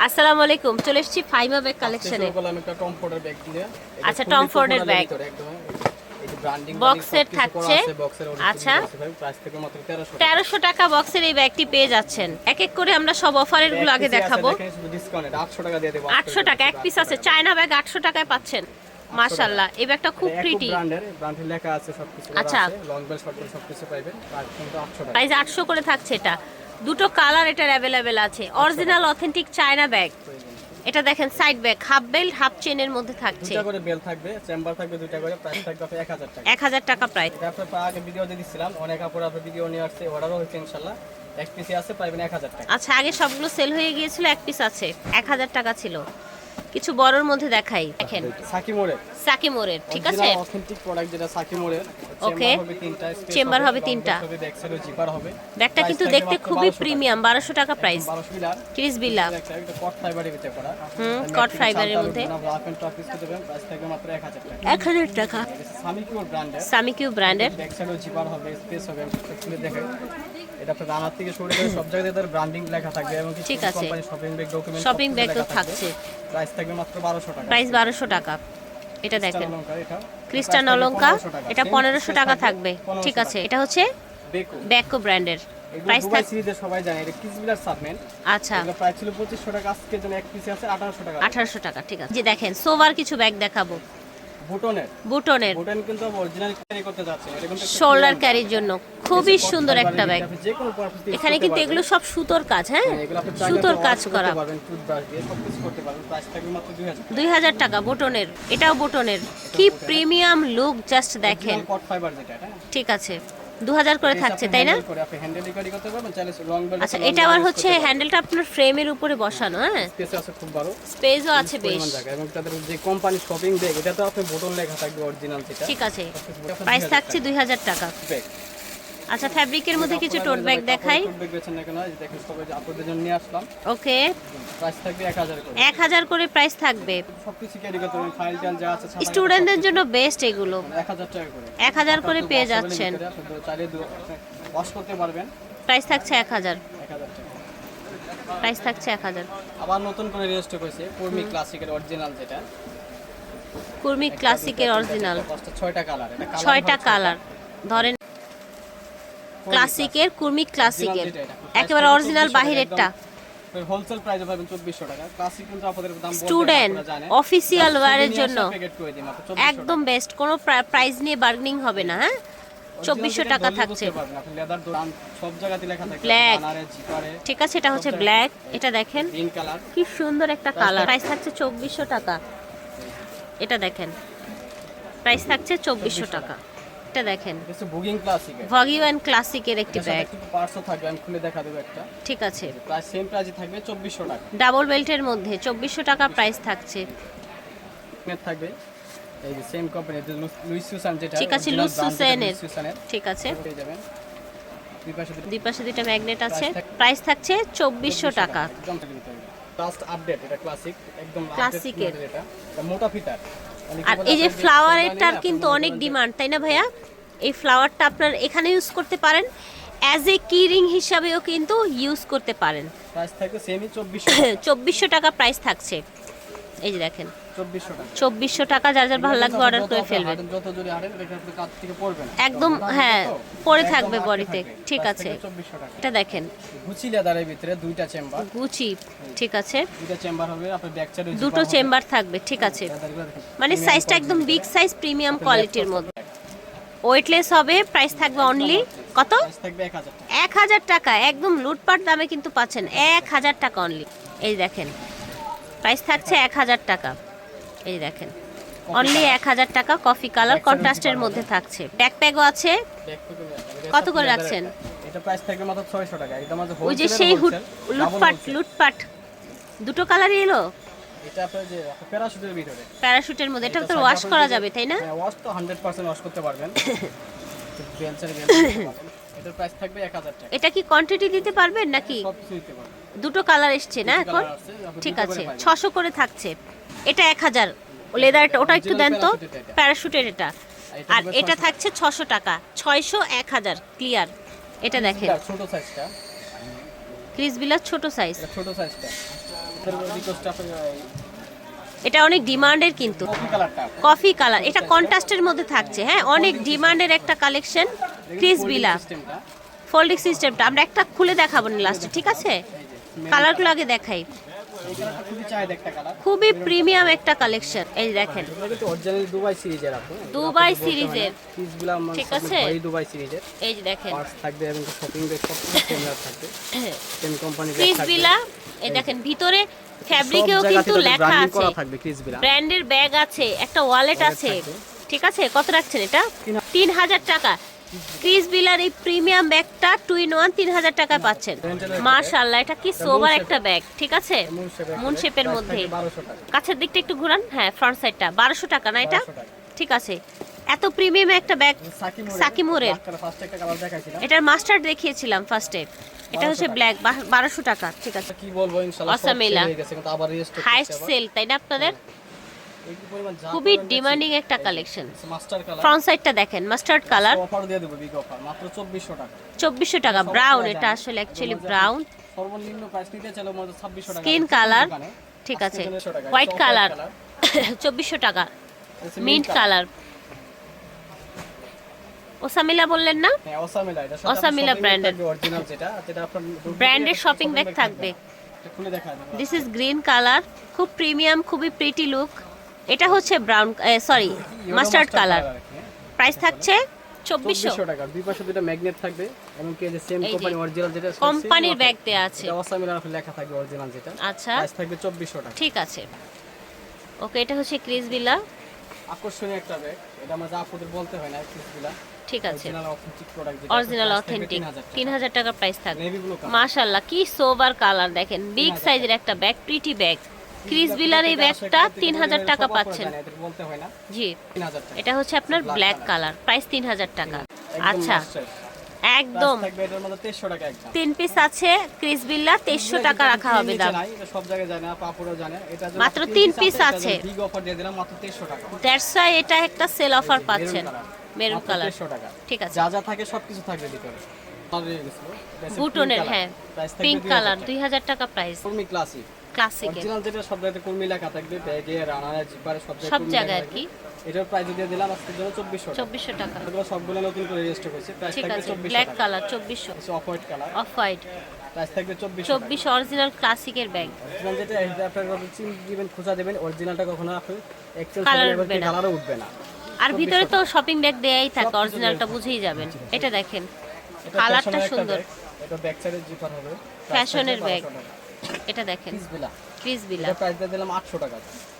আসসালামু আলাইকুম, চলে এসেছি ফাইমা ব্যাগ কালেকশনে। আচ্ছা, টম ফোর্ডের ব্যাগ বক্সের থাকছে। আচ্ছা, 1300 টাকা বক্সের এই ব্যাগটি পেয়ে যাচ্ছেন। এক এক করে আমরা সব অফারের গুলো আগে দেখাবো। 800 টাকা এক পিস আছে, চায়না ব্যাগ 800 টাকায় পাচ্ছেন। মাশাআল্লাহ, এই ব্যাগটা খুব প্রিটি। ব্র্যান্ডে লেখা আছে সবকিছু। আচ্ছা, লং বেল শর্ট বেল সবকিছু পাবেন, প্রাইস কিন্তু 800 টাকা। প্রাইস 800 করে থাকছে। এটা দুটো কালার এটার অ্যাভেলেবেল আছে। Original authentic China bag. এটা দেখেন, side bag, half belt half চেনের মধ্যে থাকছে। দুটো করে বেল থাকবে, চেম্বার থাকবে দুটো করে, প্রাইস থাকবে 1000 টাকা। 1000 টাকা প্রাইস। এটা আপনার আগে ভিডিওতে দিছিলাম, অনেক আপুরা আপনার ভিডিও নিয়ে আসছে, অর্ডারও হয়েছে ইনশাআল্লাহ। এক পিসি আছে, পাবেন 1000 টাকা। আচ্ছা, আগে সবগুলো সেল হয়ে গিয়েছিল, এক পিস আছে, 1000 টাকা ছিল। কিছু বড়র মধ্যে দেখাই, দেখেন সাকিমোরের, ঠিক আছে, অথেন্টিক প্রোডাক্ট যেটা সাকিমোরের। ওকে, চেম্বার হবে তিনটা, চেম্বার হবে তিনটা। ব্যাক সাইডে জিপার হবে। ব্যাগটা কিন্তু দেখতে খুবই প্রিমিয়াম, 1200 টাকা প্রাইস। 1200 বিলার ক্রিস বিল্লা, একটা কট ফাইবারের ভিতরে করা। কট ফাইবারের মধ্যে। রাফ এন্ড টাফ পিস দেবেন, প্রাইস থাকবে মাত্র 1000 টাকা। 1000 টাকা। সামিকিউ ব্র্যান্ডের ব্যাক সাইডে জিপার হবে, স্পেস হবে, খুলে দেখেন। এটা আপনার রানার থেকে শুরু করে সব জায়গায় তার ব্র্যান্ডিং লেখা থাকবে এবং কিছু company shopping bag document shopping bag তো থাকছে। প্রাইস থাকবে মাত্র 1200 টাকা। প্রাইস 1200 টাকা। এটা দেখেন, ক্রিস্টান অলংকা, এটা 1500 টাকা থাকবে, ঠিক আছে। এটা হচ্ছে বেকো ব্র্যান্ডের। প্রাইস দুবাই সিরিজে সবাই জানে, এটা কিসবিলার সাবমেন্ট। আচ্ছা, এগুলো প্রাইস ছিল 2500 টাকা, আজকে জন্য এক পিস আছে 1800 টাকা। 1800 টাকা, ঠিক আছে। যে দেখেন, সোভার কিছু ব্যাগ দেখাবো। বুটনের বুটন কিন্তু অরিজিনাল ক্যারি করতে যাচ্ছে, এটা কিন্তু শোল্ডার ক্যারির জন্য খুবই সুন্দর একটা ব্যাগ। যে কোনো পারপাস এখানে কিন্তু এগুলো সব সুতোর কাজ, হ্যাঁ, এগুলো আপনি সুতোর কাজ করা। পাবেন, টুথব্রাশ দিয়ে সব কিছু করতে পারবেন। প্রাইস থাকবে মাত্র 2000 2000 টাকা। বুটনের, এটাও বুটনের, কি প্রিমিয়াম লুক, জাস্ট দেখেন, কট ফাইবার যেটা, এটা ঠিক আছে। 2000 করে থাকছে, তাই না? আপনি হ্যান্ডেল রিকভারি করতে পারবেন, চাইলে লং বেল। আচ্ছা, এটা আবার হচ্ছে হ্যান্ডেলটা আপনার ফ্রেমের উপরে বসানো, হ্যাঁ, স্পেস আছে খুব বড়, স্পেসও আছে বেশ। এবং তাদের যে কোম্পানি শপিং ব্যাগ, এটা তো আপনি বুটন লেখা থাকবে অরিজিনাল যেটা, ঠিক আছে। প্রাইস থাকছে 2000 টাকা। আচ্ছা, ফ্যাব্রিকের মধ্যে কিছু টোট ব্যাগ দেখাই। টোট ব্যাগ বেচেন না কেন, এই দেখেন সবাই যে আপনাদের জন্য নিয়ে আসলাম। ওকে, প্রাইস থাকবে 1000 করে। 1000 করে প্রাইস থাকবে। সবকিছু ক্যারি করতে পারবেন, ফাইল টাইল যা আছে স্টুডেন্টদের জন্য বেস্ট এগুলো। 1000 টাকা করে। 1000 করে পেয়ে যাচ্ছেন। চাইলে ওয়াশ করতে পারবেন। প্রাইস থাকছে 1000। 1000 টাকা। প্রাইস থাকছে 1000। আবার নতুন করে রেজিস্টার করেছে কুর্মি ক্লাসিকের অরিজিনাল যেটা। কুর্মি ক্লাসিকের অরিজিনাল, 6টা কালার, এটা 6টা কালার। ধরেন ক্লাসিকের, কুর্মি ক্লাসিকের একেবারে অরিজিনাল বাহিরেরটা। হোলসেল প্রাইসে পাবেন 2400 টাকা। ক্লাসিক কিন্তু আপনাদের দাম বলতে স্টুডেন্ট অফিশিয়াল ওয়্যারের জন্য প্যাকেট করে দিই মাত্র 2400 একদম বেস্ট, কোনো প্রাইস নিয়ে বার্গেনিং হবে না, হ্যাঁ। 2400 টাকা থাকছে। আপনি লেদার দাম সব জায়গাতে লেখা থাকে, ব্ল্যাক, বানারে জিপারে, ঠিক আছে। এটা হচ্ছে ব্ল্যাক, এটা দেখেন গ্রিন কালার, কি সুন্দর একটা কালার। প্রাইস থাকছে 2400 টাকা। এটা দেখেন, প্রাইস থাকছে 2400 টাকা। এটা দেখেন, এটা বুগিং ক্লাসিকের, ভগিওয়ান ক্লাসিকের একটি ব্যাগ, একটু পার্টসও থাকবে, আমি খুলে দেখা দেব একটা, ঠিক আছে। প্রাইস সেম প্রাইসই থাকবে 2400 টাকা। ডাবল বেল্টের মধ্যে 2400 টাকা প্রাইস থাকছে। নেট থাকবে এই যে সেম কোম্পানি লুইস সুসান যেটা, ঠিক আছে, লুইস সুসানের, ঠিক আছে। পেয়ে যাবেন। দুই পাশে দুইটা ম্যাগনেট আছে। প্রাইস থাকছে 2400 টাকা। লাস্ট আপডেট, এটা ক্লাসিক, একদম ক্লাসিকের এটা মোটা ফিটার। আর এই যে ফ্লাওয়ারেরটার কিন্তু অনেক ডিমান্ড, তাই না ভাইয়া? এই ফ্লাওয়ারটা আপনার এখানে ইউজ করতে পারেন, অ্যাজ এ কি রিং হিসাবেও কিন্তু ইউজ করতে পারেন। প্রাইস থাকবে সেমই 2400 টাকা প্রাইস থাকছে। এই যে দেখেন, 2400 টাকা। যার যার ভালো লাগবে অর্ডার করে ফেলবেন। যত জোরে হাঁটেন এটা আপনি কাছ থেকে পড়বেন একদম, হ্যাঁ, পরে থাকবে বডিতে, ঠিক আছে। 2400 টাকা। এটা দেখেন, গুচি লেদারের ভিতরে দুইটা চেম্বার, গুচি, ঠিক আছে। দুইটা চেম্বার হবে, আপনার ব্যাক সাইডে দুটো চেম্বার থাকবে, ঠিক আছে। মানে সাইজটা একদম বিগ সাইজ, প্রিমিয়াম কোয়ালিটির মধ্যে। ওয়েটলেস হবে। প্রাইস থাকবে অনলি কত? প্রাইস থাকবে 1000 টাকা। 1000 টাকা, একদম লুটপাট দামে কিন্তু পাচ্ছেন। 1000 টাকা অনলি। এই দেখেন, প্রাইস থাকছে 1000 টাকা। এই দেখেন, অনলি 1000 টাকা। কফি কালার কন্ট্রাস্টের মধ্যে থাকছে। ব্যাকপ্যাকও আছে। কত করে রাখছেন? এটা প্রাইস থাকবে মাত্র 600 টাকা। এটা আমাদের ওই যে সেই লুটপাট দুটো কালারই এলো। এটা আপনার যে প্যারাশুটের ভিতরে, প্যারাশুটের মধ্যে। এটা তো ওয়াশ করা যাবে, তাই না? হ্যাঁ, ওয়াশ তো 100% ওয়াশ করতে পারবেন। এটার প্রাইস থাকবে 1000 টাকা। এটা কি কোয়ান্টিটি দিতে পারবেন নাকি? সব কিছু দিতে পারবেন। দুটো কালার এসছে না এখন? ঠিক আছে, 600 করে থাকছে। এটা 1000 লেদারটা, ওটা একটু দেন তো। প্যারাশুটের এটা। আর এটা থাকছে 600 টাকা। 600 1000 ক্লিয়ার। এটা দেখেন, ছোট সাইজটা, ক্রিস বিলার ছোট সাইজ। ছোট সাইজটা আপনাদের রিকোয়েস্ট আপনার এটা অনেক ডিমান্ডের কিন্তু কফি কালারটা কফি কালার, এটা কন্ট্রাস্টের মধ্যে থাকছে। হ্যাঁ, অনেক ডিমান্ডের একটা কালেকশন ক্রিস বিলা সিস্টেমটা ফোল্ডিং সিস্টেমটা। আমরা একটা খুলে দেখাবো না লাস্টে, ঠিক আছে? কালারগুলো আগে দেখাই। এই কালারটা খুবই চাহিদা একটা কালার, খুবই প্রিমিয়াম একটা কালেকশন। এই দেখেন, এটা কিন্তু অরিজিনাল দুবাই সিরিজের আপনি দুবাই সিরিজের, পিসগুলো আমার ঠিক আছে? এই দুবাই সিরিজের এই যে দেখেন পার্টস থাকবে এবং শপিং ব্যাগ সব কিছু সেম থাকবে, সেম কোম্পানি ব্যাগ ক্রিস থাকবে। বিলা। এই দেখেন ভিতরে ফ্যাব্রিকেও কিন্তু লেখা আছে, করা থাকবে ক্রিস বিলা। ব্র্যান্ডের ব্যাগ আছে, একটা ওয়ালেট আছে, থাকবে। ঠিক আছে? কত রাখছেন এটা? 3000 টাকা। ক্রিস বিলার এই প্রিমিয়াম ব্যাগটা 2 in 1 3000 টাকায় পাচ্ছেন। মাশাআল্লাহ, এটা কি সোবার একটা ব্যাগ, ঠিক আছে? মুন শেপের মধ্যে। 1200 টাকা। কাছের দিকটা একটু ঘুরান। হ্যাঁ, ফ্রন্ট সাইডটা 1200 টাকা না এটা? 1200 টাকা। ঠিক আছে। এত প্রিমিয়াম একটা ব্যাগ সাকিমোরের। ফার্স্ট একটা কালার দেখাইছিলাম। এটার মাস্টার্ড দেখিয়েছিলাম ফার্স্টে। এটা হচ্ছে ব্ল্যাক, 1200 টাকা, ঠিক আছে? কি বলবো ইনশাআল্লাহ সব Awesome সেল এলা। হয়ে গেছে কিন্তু আবার রিস্টক হাইস্ট সেল, তাই না আপনাদের? এই কি পরিমাণ যা খুবই ডিমান্ডিং একটা কালেকশন। মাস্টার কালার ফ্রন্ট সাইডটা দেখেন, মাস্টার্ড কালার, অফার দিয়ে দেব, বিগ অফার মাত্র 2400 টাকা। 2400 টাকা। ব্রাউন, এটা আসলে অ্যাকচুয়ালি ব্রাউন। সর্বনিম্ন প্রাইস নিতে চাইলে মধ্যে 2600 টাকা। স্কিন কালার, ঠিক আছে। হোয়াইট কালার 2400 টাকা। Mint colour. ওসামিলা বললেন না? হ্যাঁ, ওসামিলা, এটা ওসামিলা ব্র্যান্ডের অরিজিনাল যেটা আপনার ব্র্যান্ডের শপিং ব্যাগ থাকবে। এটা খুলে দেখা যাবে। দিস ইজ গ্রিন কালার, খুব প্রিমিয়াম, খুবই প্রিটি লুক। এটা হচ্ছে brown, sorry mustard colour. Price থাকছে 2400 2400 টাকা। দুই পাশে দুটো ম্যাগনেট থাকবে এবং কি যে সেম এই যে কোম্পানি অরিজিনাল যেটা কোম্পানির ব্যাগ দেয়া আছে। এটা ওসামিলা লেখা থাকবে অরিজিনাল যেটা। আচ্ছা, প্রাইস থাকবে 2400 টাকা। ঠিক আছে। ওকে, এটা হচ্ছে ক্রিস বিলা। আকর্ষণীয় একটা ব্যাগ, এটা আমরা যা আপনাদের বলতে হয় না ক্রিসগুলা। ঠিক আছে, অরিজিনাল অথেন্টিক প্রোডাক্ট যেটা অরিজিনাল অথেন্টিক 3000 টাকা প্রাইস থাকবে। Navy blue colour. মাশাআল্লাহ, কি সোবার কালার দেখেন, বিগ সাইজের একটা ব্যাগ, প্রিটি ব্যাগ। ক্রিস বিলার এই ব্যাগটা 3000 টাকা পাচ্ছেন। এটা বলতে হয় না, জি, 3000 টাকা। এটা হচ্ছে আপনার ব্ল্যাক কালার, প্রাইস 3000 টাকা। আচ্ছা, একদম প্রাইস থাকবে এটার মধ্যে 2300 টাকা একদম। 3 পিস আছে ক্রিস বিল্লা, 2300 টাকা রাখা হবে দাম। এটা সব জায়গায় জানে, পাপুরও জানে। এটা মাত্র 3 পিস আছে। বিগ অফার দিয়ে দিলাম মাত্র 2300 টাকা। দ্যাটস ওয়াই এটা একটা সেল অফার পাচ্ছেন। মেরুন মাত্র কালার, 2300 টাকা। ঠিক আছে। যা যা থাকে সবকিছু থাকবে ভিতরে। বুটনের, হ্যাঁ, পিঙ্ক কালার 2000 টাকা প্রাইস। কুর্মি ক্লাসিক ক্লাসিকের অরিজিনাল যেটা সব জায়গায় কুর্মি লেখা থাকবে, ব্যাগে রানারে জিপারে সব সব কুর্মি জায়গায় লেখা আর কি। থাকবে। এটার প্রাইস দিয়ে দিলাম আজকের জন্য 2400 টাকা। 2400 টাকা, এগুলো সবগুলো নতুন করে রেজিস্টার করেছে। প্রাইস ঠিক থাকবে আছে। 2400 ব্ল্যাক টাকা। Colour 2400, off white colour, off white price থাকবে 2400 টাকা। 2400 অরিজিনাল ক্লাসিকের ব্যাগ। অরিজিনাল যেটা এটা আপনারা চিন দিবেন, খোঁজা দেবেন, অরিজিনালটা কখনো আপনি এক্সচেঞ্জ Colour করলে উঠবে না। কালারও উঠবে না। আর ভিতরে তো শপিং ব্যাগ দেয়াই থাকে, অরিজিনালটা বুঝেই যাবেন। এটা দেখেন, এটা কালারটা ফ্যাশনের একটা সুন্দর, ব্যাগ। এটা ব্যাক সাইডে জিপার হবে। ফ্যাশনের ব্যাগ। এটা দেখেন, পিসবিলা, ক্রিস বিলা এটা প্রাইস দিয়ে দিলাম 800 টাকা।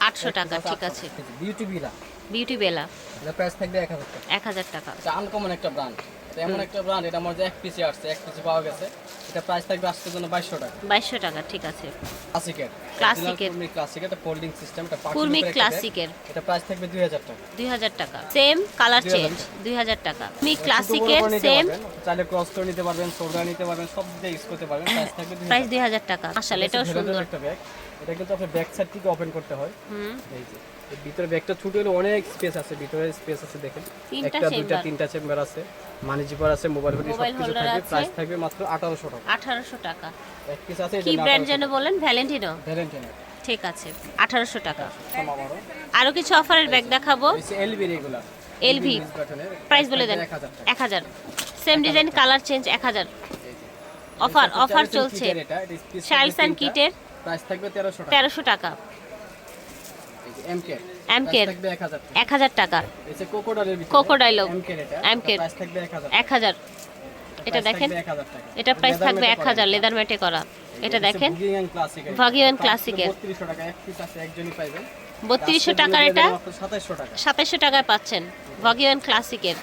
800 টাকা, ঠিক আছে। বিউটি বিলা, বিউটি বেলা এটা প্রাইস থাকবে 1000 টাকা। 1000 টাকা। এটা আনকমন একটা ব্র্যান্ড, এটা এমন একটা ব্র্যান্ড, এটা আমার যে এক পিসে আসছে, এক পিসে পাওয়া গেছে। এটা প্রাইস থাকবে আজকের জন্য 2200 টাকা। 2200 টাকা, ঠিক আছে। ক্লাসিকের, ক্লাসিকের। কুর্মি ক্লাসিকের, এটা ফোল্ডিং সিস্টেম, এটা পার্টি কুর্মি উপরে একটা ক্লাসিকের ব্যাগ। এটা প্রাইস থাকবে 2000 টাকা। 2000 টাকা, সেম কালার 2000 চেঞ্জ 2000 টাকা। কুর্মি ছোট বড় ক্লাসিকের করে নিতে সেম পারবেন, চাইলে ক্রস করে নিতে পারবেন, শোল্ডার নিতে পারবেন, সব দিয়ে ইউজ করতে পারবেন। প্রাইস থাকবে 2000 প্রাইস 2000 টাকা। মাশাআল্লাহ, এটাও সুন্দর। একটা ব্যাগ, এটা কিন্তু আপনার ব্যাক সাইড থেকে ওপেন করতে হয়। হুম, এই যে এর ভিতরে ব্যাগটা ছোট হলে অনেক স্পেস আছে, ভিতরে স্পেস আছে দেখেন, তিনটা একটা দুইটা chamber। তিনটা চেম্বার আছে, মানি জিপার আছে, মোবাইল হোল্ডার মোবাইল সবকিছু হোল্ডার থাকবে। আছে। প্রাইস থাকবে মাত্র 1800 টাকা। 1800 টাকা। এক পিস আছে, কি ব্র্যান্ড যেন বলেন? ভ্যালেন্টিনো, ভ্যালেন্টাইন ঠিক আছে। 1800 টাকা। সমাবড় আরো কিছু অফারের ব্যাগ দেখাবো। এই এলভি রেগুলার এলভি প্রাইস বলে দেন। 1000 টাকা। 1000, same design, colour change. 1000 offer, offer চলছে। শার্লস এন্ড কিটের প্রাইস থাকবে 1300 টাকা। 1300 টাকা। এমকে এমকের থাকবে 1000 টাকা। 1000 টাকা। এই যে কোকোডাইলের ভিতরে কোকোডাইল, এমকে এটা, এমকের প্রাইস থাকবে 1000 1000। এটা দেখেন, 1000 টাকা। এটা প্রাইস থাকবে 1000, লেদার ম্যাটে করা। এটা দেখেন, ভাগিয়ান ক্লাসিকের, ভাগিয়ান ক্লাসিকের 3200 টাকা এক পিস আছে, একজনই পাইবেন। 3200 টাকার, এটা 2700 টাকা। 2700 টাকায় পাচ্ছেন ভাগিয়ান ক্লাসিকের,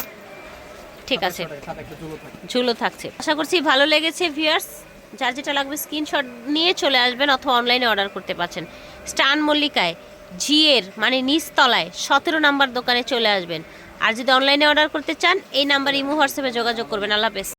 ঠিক আছে। 2700 টাকা, সাথে একটা জুলো থাকে। ঝুলো থাকছে। আশা করছি ভালো লেগেছে ভিউয়ার্স। যার যেটা লাগবে স্ক্রিনশট নিয়ে চলে আসবেন অথবা অনলাইনে অর্ডার করতে পারছেন। স্টান মল্লিকায় জিএর মানে নিচতলায় 17 নাম্বার দোকানে চলে আসবেন। আর যদি অনলাইনে অর্ডার করতে চান, এই নাম্বার ইমো হোয়াটসঅ্যাপে যোগাযোগ করবেন। আল্লাহ হাফেজ।